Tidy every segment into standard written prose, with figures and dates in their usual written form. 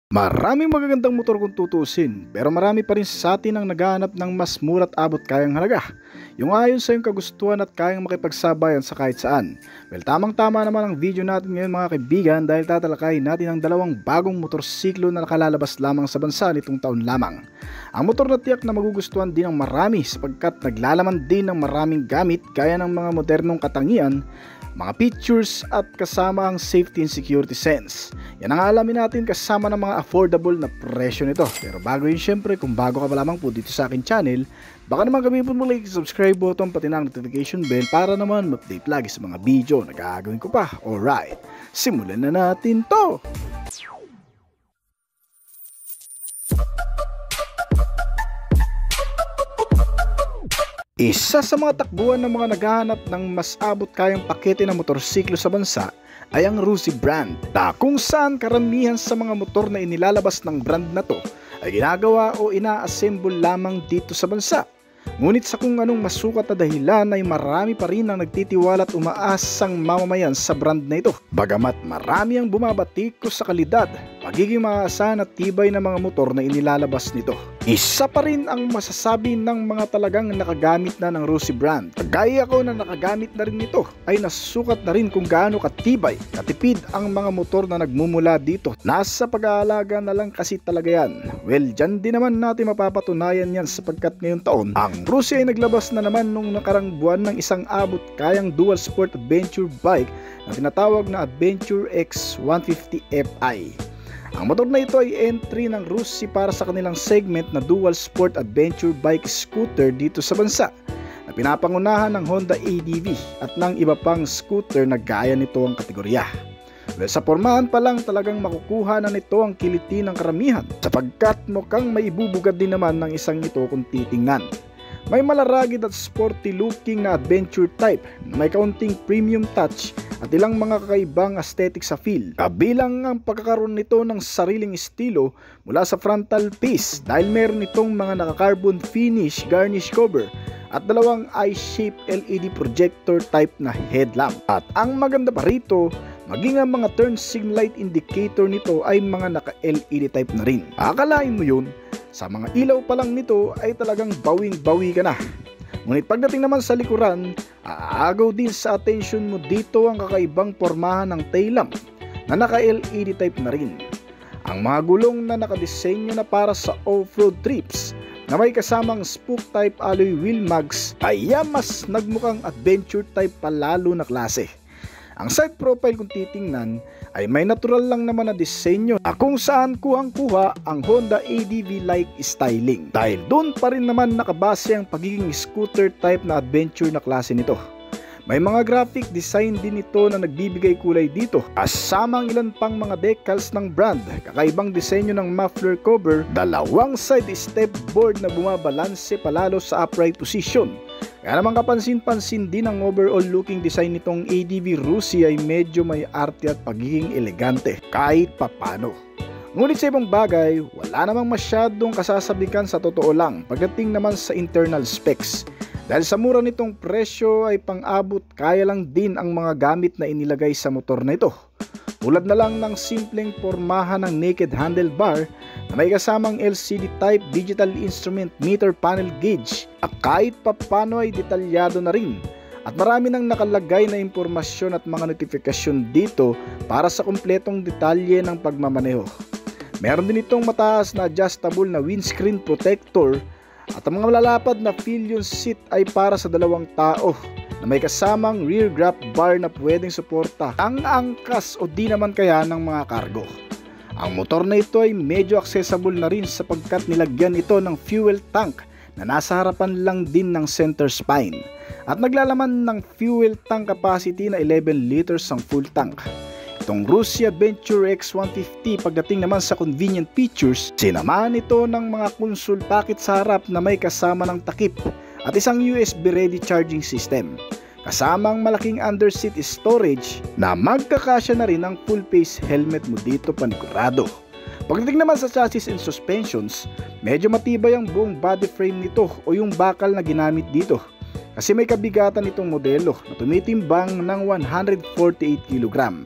Maraming magagandang motor kung tutusin, pero marami pa rin sa atin ang naghahanap ng mas mura at abot kayang halaga. Yung ayon sa iyong kagustuhan at kayang makipagsabayan sa kahit saan. Well, tamang-tama naman ang video natin ngayon mga kaibigan dahil tatalakayin natin ang dalawang bagong motorsiklo na nakalalabas lamang sa bansa nitong taon lamang. Ang motor na tiyak na magugustuhan din ng marami sapagkat naglalaman din ng maraming gamit gaya ng mga modernong katangian, mga features at kasama ang safety and security sense. Yan ang alamin natin kasama ng mga affordable na presyo nito. Pero bago yun, syempre kung bago ka pa lamang po dito sa akin channel, baka naman gamitin mo like, subscribe button pati na notification bell para naman ma-update lagi sa mga video na gagawin ko pa. Alright, simulan na natin to! Isa sa mga takbuhan ng mga naghahanap ng mas abot kayang pakete ng motorsiklo sa bansa ay ang Rusi brand, na kung saan karamihan sa mga motor na inilalabas ng brand na to ay ginagawa o ina-assemble lamang dito sa bansa. Ngunit sa kung anong masukat na dahilan ay marami pa rin ang nagtitiwala at umaasang mamamayan sa brand na ito. Bagamat marami ang bumabatikos sa kalidad, pagiging maasahan at tibay ng mga motor na inilalabas nito. Isa pa rin ang masasabi ng mga talagang nakagamit na ng Rusi brand. Kagaya ko na nakagamit na rin nito ay nasukat na rin kung gaano katibay, katipid ang mga motor na nagmumula dito. Nasa pag-aalaga na lang kasi talaga yan. Well, dyan din naman natin mapapatunayan yan sapagkat ngayong taon, ang Rusi ay naglabas na naman nung nakarang buwan ng isang abot kayang dual sport adventure bike na tinatawag na Adventure X 150 Fi. Ang motor na ito ay entry ng Rusi para sa kanilang segment na dual sport adventure bike scooter dito sa bansa, na pinapangunahan ng Honda ADV at ng iba pang scooter na gaya nito ang kategorya. Well, sa pormahan pa lang talagang makukuha na nito ang kiliti ng karamihan sapagkat mukhang may ibubugad din naman ng isang ito kung titingnan. May malaragid at sporty looking na adventure type na may kaunting premium touch at ilang mga kakaibang aesthetic sa feel. Kabilang ang pagkakaroon nito ng sariling estilo mula sa frontal piece dahil meron itong mga naka-carbon finish garnish cover at dalawang eye-shaped LED projector type na headlamp. At ang maganda pa rito, maging ang mga turn signal light indicator nito ay mga naka-LED type na rin. Akalain mo yun, sa mga ilaw pa lang nito ay talagang bawing-bawi ka na. Ngunit pagdating naman sa likuran, aagaw din sa attention mo dito ang kakaibang pormahan ng tail lamp na naka-LED type na rin. Ang mga gulong na nakadesenyo na para sa off-road trips na may kasamang spook type alloy wheel mags ay mas nagmukhang adventure type palalo na klase. Ang side profile kung titingnan ay may natural lang naman na disenyo na kung saan kuhang-kuha ang Honda ADV-like styling. Dahil doon pa rin naman nakabase ang pagiging scooter type na adventure na klase nito. May mga graphic design din ito na nagbibigay kulay dito. Kasama ang ilan pang mga decals ng brand, kakaibang disenyo ng muffler cover, dalawang side step board na bumabalanse palalo sa upright position. Kaya naman kapansin-pansin din ang overall looking design nitong ADV Rusi ay medyo may arte at pagiging elegante kahit papano. Ngunit sa ibang bagay, wala namang masyadong kasasabikan sa totoo lang pagdating naman sa internal specs. Dahil sa mura nitong presyo ay pang-abot kaya lang din ang mga gamit na inilagay sa motor na ito. Tulad na lang ng simpleng pormahan ng naked handlebar na may kasamang LCD type digital instrument meter panel gauge at kahit papano ay detalyado na rin. At marami nang nakalagay na impormasyon at mga notifikasyon dito para sa kumpletong detalye ng pagmamaneho. Meron din itong mataas na adjustable na windscreen protector at ang mga malalapad na pillion seat ay para sa dalawang tao na may kasamang rear grab bar na pwedeng suporta ang angkas o di naman kaya ng mga kargo. Ang motor na ito ay medyo accessible na rin sapagkat nilagyan ito ng fuel tank na nasa harapan lang din ng center spine at naglalaman ng fuel tank capacity na 11 liters ang full tank. Itong Rusi Adventure X 150 pagdating naman sa convenient features, sinamahan ito ng mga console packet sa harap na may kasama ng takip at isang USB ready charging system. Kasamang malaking underseat storage na magkakasya na rin ang full face helmet mo dito panigurado. Pagdating naman sa chassis and suspensions, medyo matibay ang buong body frame nito o yung bakal na ginamit dito. Kasi may kabigatan itong modelo na tumitimbang ng 148 kg.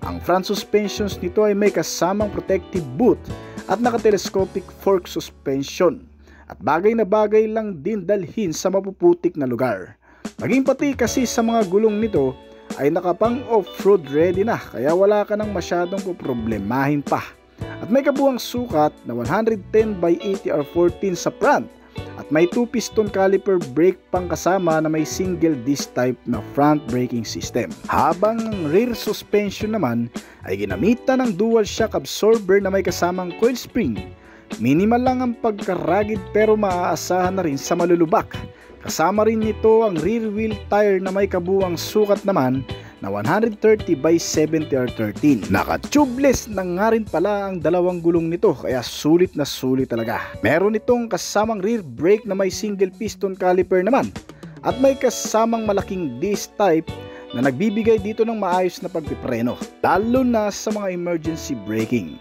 Ang front suspensions nito ay may kasamang protective boot at naka-telescopic fork suspension. At bagay na bagay lang din dalhin sa mapuputik na lugar. Maging pati kasi sa mga gulong nito ay nakapang off-road ready na, kaya wala ka nang masyadong poproblemahin pa. At may kabuuang sukat na 110 by 80 R14 sa front at may 2-piston caliper brake pang kasama na may single disc type na front braking system. Habang ang rear suspension naman ay ginamitan ng dual shock absorber na may kasamang coil spring. Minimal lang ang pagkaragid pero maaasahan na rin sa malulubak. Kasama rin nito ang rear wheel tire na may kabuuang sukat naman na 130 by 70 R13. Naka-tubeless na nga rin pala ang dalawang gulong nito, kaya sulit na sulit talaga. Meron itong kasamang rear brake na may single piston caliper naman at may kasamang malaking disc type na nagbibigay dito ng maayos na pagpipreno, lalo na sa mga emergency braking.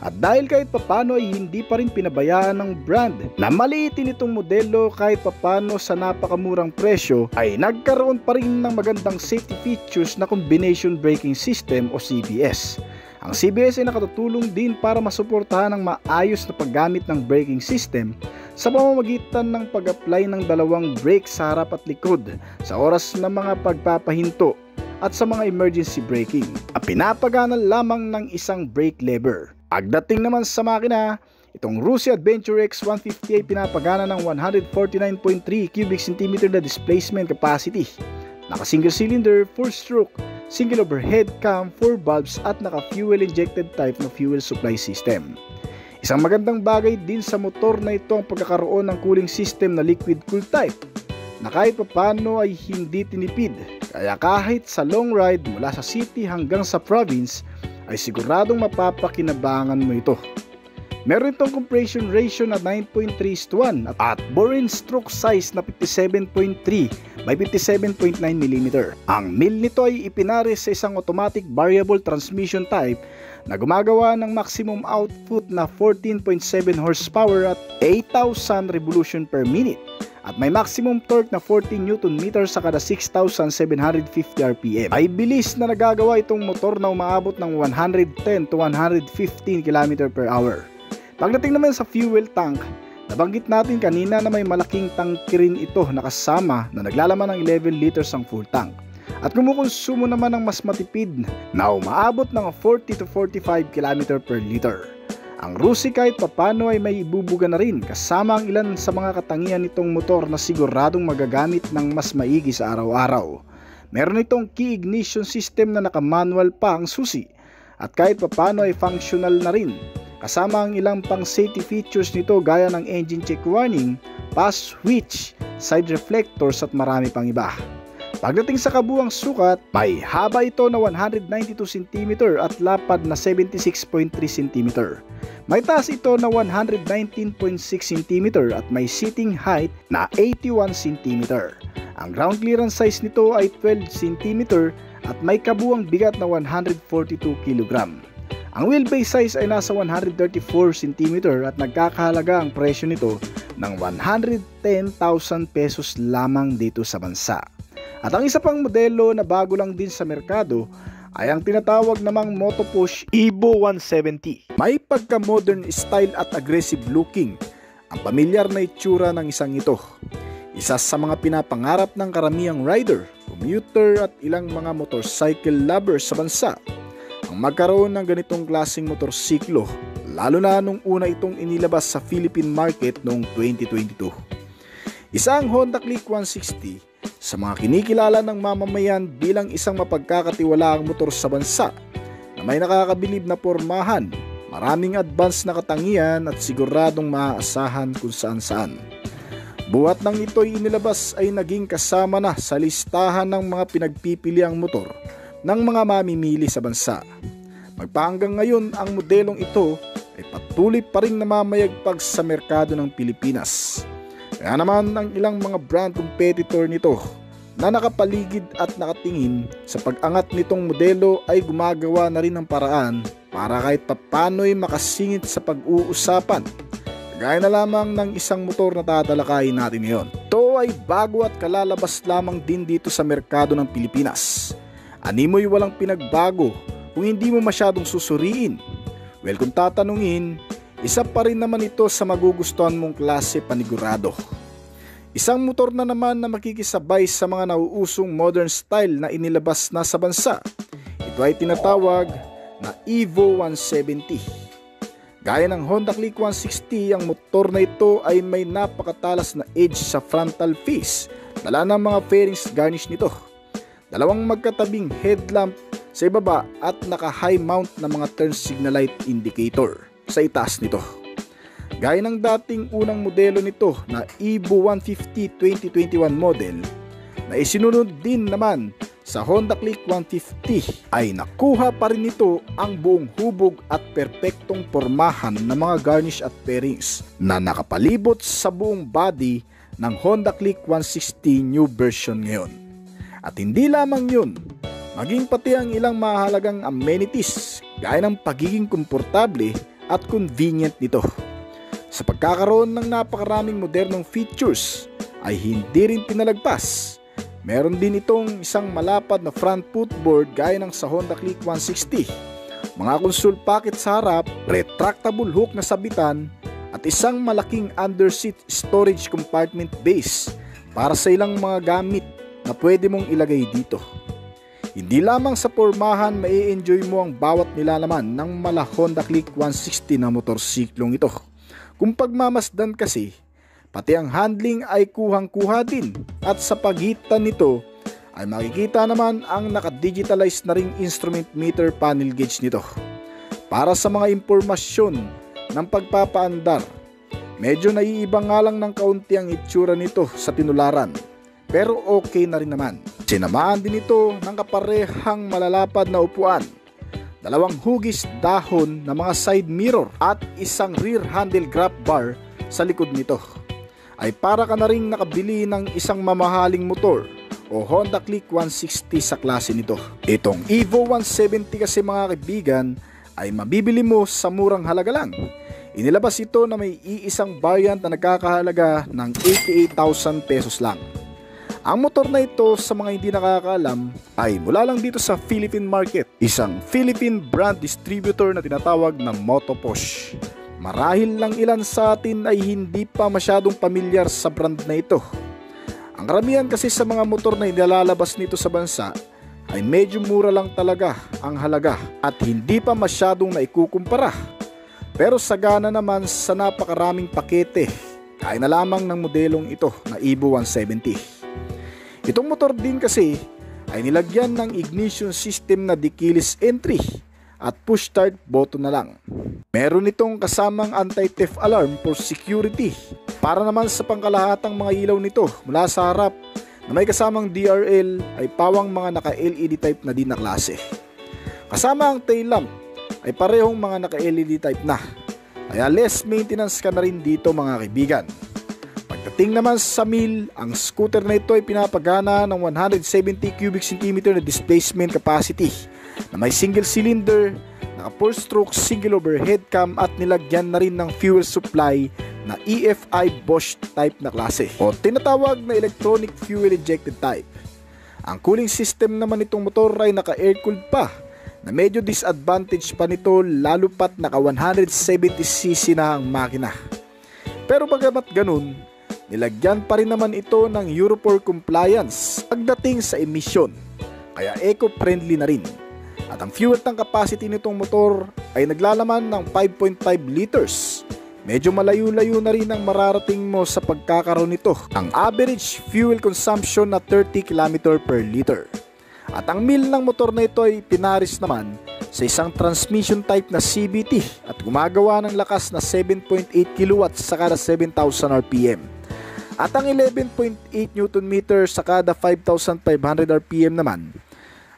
At dahil kahit papano ay hindi pa rin pinabayaan ng brand na maliitin itong modelo kahit papano sa napakamurang presyo, ay nagkaroon pa rin ng magandang safety features na combination braking system o CBS. Ang CBS ay nakatutulong din para masuportahan ang maayos na paggamit ng braking system sa pamamagitan ng pag-apply ng dalawang brake sa harap at likod sa oras ng mga pagpapahinto at sa mga emergency braking. At pinapagana lamang ng isang brake lever. Pagdating naman sa makina, itong Rusi Adventure X 150 ay pinapagana ng 149.3 cubic centimeter na displacement capacity. Naka single cylinder, 4-stroke, single overhead cam, 4 valves at naka fuel injected type na fuel supply system. Isang magandang bagay din sa motor na ito ang pagkakaroon ng cooling system na liquid cool type na kahit papano ay hindi tinipid. Kaya kahit sa long ride mula sa city hanggang sa province ay siguradong mapapakinabangan mo ito. Meron itong compression ratio na 9.3:1 at bore and stroke size na 57.3 by 57.9 mm. Ang mill nito ay ipinares sa isang automatic variable transmission type na gumagawa ng maximum output na 14.7 horsepower at 8,000 revolution per minute. At may maximum torque na 14 Nm sa kada 6,750 RPM. Ay bilis na nagagawa itong motor na umaabot ng 110 to 115 km per hour. Pagdating naman sa fuel tank, nabanggit natin kanina na may malaking tangke rin ito na kasama na naglalaman ng 11 liters ang full tank. At kumukonsumo naman ng mas matipid na umaabot ng 40 to 45 km per liter. Ang Rusi kahit papano ay may ibubuga na rin kasama ang ilan sa mga katangian nitong motor na siguradong magagamit ng mas maigi sa araw-araw. Meron itong key ignition system na naka-manual pa ang susi at kahit papano ay functional na rin. Kasama ang ilang pang safety features nito gaya ng engine check warning, pass switch, side reflectors at marami pang iba. Pagdating sa kabuuang sukat, may haba ito na 192 cm at lapad na 76.3 cm. May taas ito na 119.6 cm at may seating height na 81 cm. Ang ground clearance size nito ay 12 cm at may kabuuang bigat na 142 kg. Ang wheelbase size ay nasa 134 cm at nagkakahalaga ang presyo nito ng 110,000 pesos lamang dito sa bansa. At ang isa pang modelo na bago lang din sa merkado ay ang tinatawag namang Motopush Evo 170. May pagka-modern style at aggressive looking ang pamilyar na itsura ng isang ito. Isa sa mga pinapangarap ng karamihang rider, commuter at ilang mga motorcycle lovers sa bansa ang magkaroon ng ganitong klaseng motorsiklo, lalo na nung una itong inilabas sa Philippine market noong 2022. Isa ang Honda Click 160 sa mga kinikilala ng mamamayan bilang isang mapagkakatiwalaang motor sa bansa na may nakakabilib na pormahan, maraming advance na katangian at siguradong maaasahan kung saan-saan. Buhat ng ito'y inilabas ay naging kasama na sa listahan ng mga pinagpipiliang motor ng mga mamimili sa bansa. Magpahanggang ngayon ang modelong ito ay patuloy pa rin namamayagpag sa merkado ng Pilipinas. Kaya naman ang ilang mga brand competitor nito na nakapaligid at nakatingin sa pag-angat nitong modelo ay gumagawa na rin ng paraan para kahit papano'y makasingit sa pag-uusapan. Gaya na lamang ng isang motor na tatalakayin natin ngayon. Ito ay bago at kalalabas lamang din dito sa merkado ng Pilipinas. Animoy walang pinagbago, kung hindi mo masyadong susuriin. Well, kung tatanungin, isa pa rin naman ito sa magugustuhan mong klase panigurado. Isang motor na naman na makikisabay sa mga nauusong modern style na inilabas na sa bansa. Ito ay tinatawag na Evo 170. Gaya ng Honda Click 160, ang motor na ito ay may napakatalas na edge sa frontal face. Dala ng mga fairings garnish nito. Dalawang magkatabing headlamp sa ibaba at naka-high mount na mga turn signal light indicator sa itaas nito. Gaya ng dating unang modelo nito na Evo 150 2021 model na isinunod din naman sa Honda Click 150, ay nakuha pa rin nito ang buong hubog at perpektong pormahan ng mga garnish at fairings na nakapalibot sa buong body ng Honda Click 160 new version ngayon. At hindi lamang yun, maging pati ang ilang mahalagang amenities gaya ng pagiging komportable at convenient nito. Sa pagkakaroon ng napakaraming modernong features ay hindi rin pinalagpas. Meron din itong isang malapad na front footboard gaya ng sa Honda Click 160, mga console pocket sa harap, retractable hook na sabitan at isang malaking underseat storage compartment base para sa ilang mga gamit na pwede mong ilagay dito. Hindi lamang sa pormahan mai-enjoy mo ang bawat nilalaman ng mala Honda Click 160 na motorsiklong ito. Kung pagmamasdan kasi, pati ang handling ay kuhang-kuha din at sa pagitan nito ay makikita naman ang naka-digitalize na ring instrument meter panel gauge nito. Para sa mga impormasyon ng pagpapaandar, medyo naiiba nga lang ng kaunti ang itsura nito sa tinularan, pero okay na rin naman. Sinamaan din ito ng kaparehang malalapad na upuan, dalawang hugis dahon na mga side mirror at isang rear handle grab bar sa likod nito. Ay para ka na ring nakabili ng isang mamahaling motor o Honda Click 160 sa klase nito. Itong Evo 170 kasi mga kaibigan ay mabibili mo sa murang halaga lang. Inilabas ito na may iisang variant na nagkakahalaga ng 88,000 pesos lang. Ang motor na ito, sa mga hindi nakakaalam, ay mula lang dito sa Philippine market, isang Philippine brand distributor na tinatawag na Motoposh. Marahil lang ilan sa atin ay hindi pa masyadong pamilyar sa brand na ito. Ang karamihan kasi sa mga motor na inilalabas nito sa bansa ay medyo mura lang talaga ang halaga at hindi pa masyadong naikukumpara. Pero sagana naman sa napakaraming pakete, kaya na lamang ng modelong ito na Evo 170. Itong motor din kasi ay nilagyan ng ignition system na di keyless entry at push start button na lang. Meron itong kasamang anti-theft alarm for security para naman sa pangkalahatang mga ilaw nito mula sa harap na may kasamang DRL ay pawang mga naka-LED type na din na klase. Kasama ang tail lamp ay parehong mga naka-LED type na, kaya less maintenance ka na rin dito mga kaibigan. Pagdating naman sa mil, ang scooter na ito ay pinapagana ng 170 cubic centimeter na displacement capacity na may single cylinder, naka 4-stroke single overhead cam at nilagyan na rin ng fuel supply na EFI Bosch type na klase o tinatawag na electronic fuel injected type. Ang cooling system naman itong motor ay naka air-cooled pa na medyo disadvantage pa nito lalo pat naka 170cc na ang makina. Pero bagamat ganun, nilagyan pa rin naman ito ng Euro 4 compliance pagdating sa emission, kaya eco-friendly na rin. At ang fuel tank capacity nitong motor ay naglalaman ng 5.5 liters. Medyo malayo-layo na rin ang mararating mo sa pagkakaroon nito. Ang average fuel consumption na 30 km per liter. At ang mil ng motor na ito ay pinaris naman sa isang transmission type na CVT at gumagawa ng lakas na 7.8 kW sa kada 7,000 RPM. At ang 11.8 Nm sa kada 5,500 RPM naman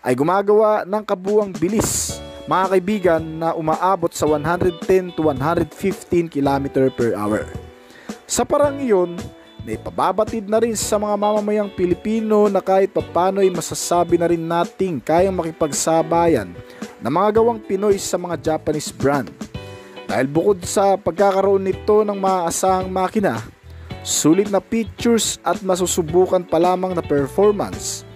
ay gumagawa ng kabuuang bilis, mga kaibigan, na umaabot sa 110 to 115 km per hour. Sa parang iyon, naipababatid na rin sa mga mamamayang Pilipino na kahit papano ay masasabi na rin nating kayang makipagsabayan na mga gawang Pinoy sa mga Japanese brand. Dahil bukod sa pagkakaroon nito ng maaasahang makina, sulit na features at masusubukan pa lamang na performance,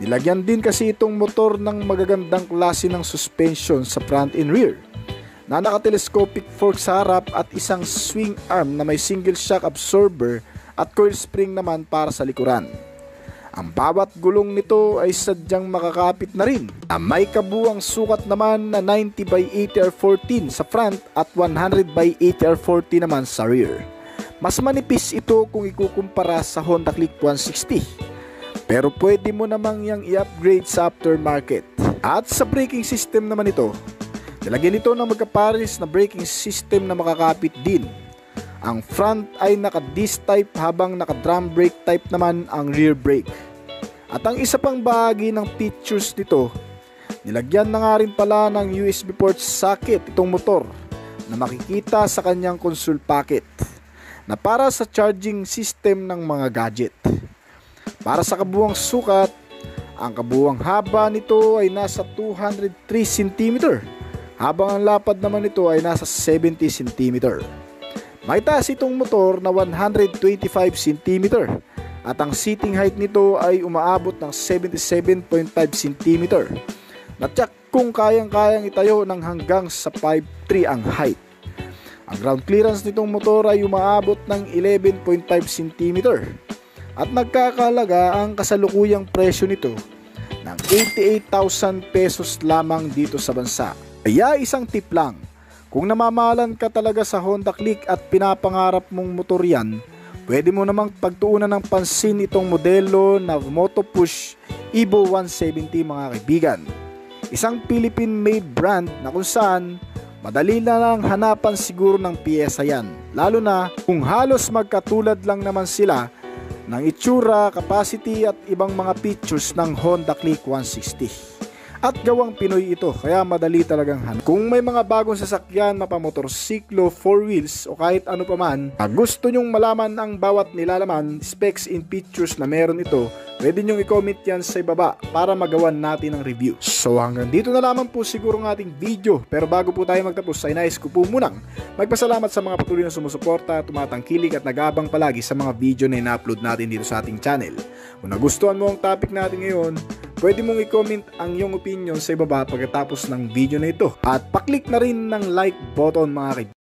Nilagyan din kasi itong motor ng magagandang klase ng suspension sa front and rear na naka-telescopic fork sa harap at isang swing arm na may single shock absorber at coil spring naman para sa likuran. Ang bawat gulong nito ay sadyang makakapit na rin. May kabuang sukat naman na 90/80R14 sa front at 100/80R40 naman sa rear. Mas manipis ito kung ikukumpara sa Honda Click 160. Pero pwede mo namang yang i-upgrade sa aftermarket. At sa braking system naman ito, nilagyan ito ng magkapares na braking system na makakapit din. Ang front ay naka-disc type habang naka-drum brake type naman ang rear brake. At ang isa pang bahagi ng features nito, nilagyan na nga rin pala ng USB port socket itong motor na makikita sa kanyang console pocket na para sa charging system ng mga gadget. Para sa kabuang sukat, ang kabuang haba nito ay nasa 203 cm habang ang lapad naman nito ay nasa 70 cm. May taas itong motor na 125 cm at ang seating height nito ay umaabot ng 77.5 cm na tiyak kung kayang-kayang itayo ng hanggang sa 5'3" ang height. Ang ground clearance nitong motor ay umaabot ng 11.5 cm at nagkakahalaga ang kasalukuyang presyo nito ng 88,000 pesos lamang dito sa bansa. Kaya isang tip lang, kung namamahalan ka talaga sa Honda Click at pinapangarap mong motor yan, pwede mo namang pagtuunan ng pansin itong modelo na Moto Push Evo 170 mga kaibigan. Isang Philippine-made brand na kung saan madali na lang hanapan siguro ng piyesa yan, lalo na kung halos magkatulad lang naman sila ng itsura, capacity at ibang mga features ng Honda Click 160. At gawang Pinoy ito, kaya madali talagang hanap. Kung may mga bagong sasakyan, mapamotorsiklo, 4 wheels o kahit ano pa man, gusto nyong malaman ang bawat nilalaman, specs and features na meron ito, pwede nyong i-comment yan sa ibaba para magawan natin ng review. So hanggang dito na lamang po siguro ng ating video, pero bago po tayo magtapos ay nais ko po munang magpasalamat sa mga patuloy na sumusuporta, tumatangkilik at nag-aabang palagi sa mga video na ina-upload natin dito sa ating channel. Kung nagustuhan mo ang topic natin ngayon, pwede mong i-comment ang iyong opinion sa ibaba pagkatapos ng video na ito. At paklik na rin ng like button mga kaibigan.